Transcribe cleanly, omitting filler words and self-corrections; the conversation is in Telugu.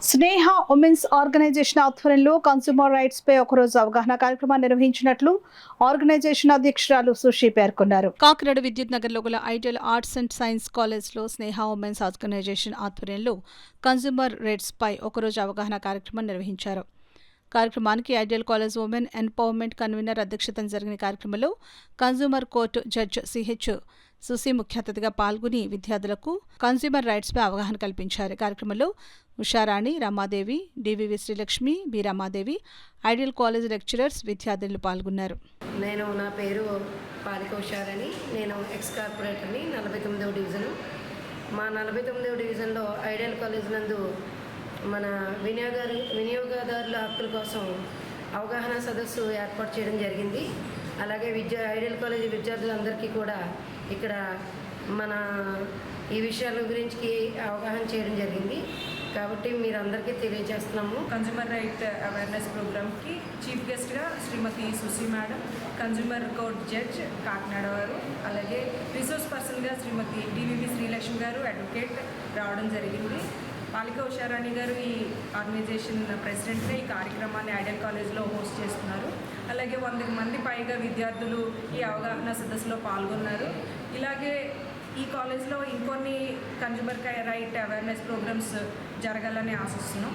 స్నేహ ఉమెన్స్ ఆర్గనైజేషన్ ఆధ్వర్యంలో కన్స్యూమర్ రైట్స్ పై ఒకరోజు అవగాహన కార్యక్రమాన్ని నిర్వహించినట్లు ఆర్గనైజేషన్ అధ్యక్షురాలు సుషి పేర్కొన్నారు. కాకినాడ విద్యుత్ నగర్లో గల ఐడియల్ ఆర్ట్స్ అండ్ సైన్స్ కాలేజ్లో స్నేహ ఉమెన్స్ ఆర్గనైజేషన్ ఆధ్వర్యంలో కన్స్యూమర్ రైట్స్ పై ఒకరోజు అవగాహన కార్యక్రమం నిర్వహించారు. కార్యక్రమానికి ideal college women empowerment convener అధ్యక్షతన జరిగిన కార్యక్రమంలో consumer court judge CH Susi ముఖ్య అతిథిగా పాల్గొని విద్యార్థులకు కన్స్యూమర్ రైట్స్ పై అవగాహన కల్పించారు. కార్యక్రమంలో Usharani, Ramadevi, DVV Srilakshmi, B Ramadevi, ideal college lecturers, విద్యార్థులు పాల్గొన్నారు. నా పేరు పాలిక ఉషారాణి. నేను ఎక్స్ కార్పొరేటర్ని 49వ డివిజన్. మా 49వ డివిజన్లో ఐడియల్ కాలేజ్ నందు మన వినియోగదారుల హక్కుల కోసం అవగాహన సదస్సు ఏర్పాటు చేయడం జరిగింది. అలాగే ఐడియల్ కాలేజీ విద్యార్థులందరికీ కూడా ఇక్కడ మన ఈ విషయాల గురించి అవగాహన చేయడం జరిగింది. కాబట్టి మీరందరికీ తెలియజేస్తున్నాము. కన్జ్యూమర్ రైట్ అవేర్నెస్ ప్రోగ్రామ్కి చీఫ్ గెస్ట్గా Shrimati Susi madam, consumer court judge Kakinada వారు, అలాగే రిసోర్స్ పర్సన్గా శ్రీమతి డివివి శ్రీలక్ష్మి గారు అడ్వకేట్ రావడం జరిగింది. పాలిక ఉషారాణి గారు ఈ ఆర్గనైజేషన్ ప్రెసిడెంట్గా ఈ కార్యక్రమాన్ని ఐడియల్ కాలేజ్లో హోస్ట్ చేస్తున్నారు. అలాగే 100 మంది పైగా విద్యార్థులు ఈ అవగాహన సదస్సులో పాల్గొన్నారు. ఇలాగే ఈ కాలేజ్లో ఇంకొన్ని కన్జ్యూమర్ రైట్ అవేర్నెస్ ప్రోగ్రామ్స్ జరగాలని ఆశిస్తున్నాం.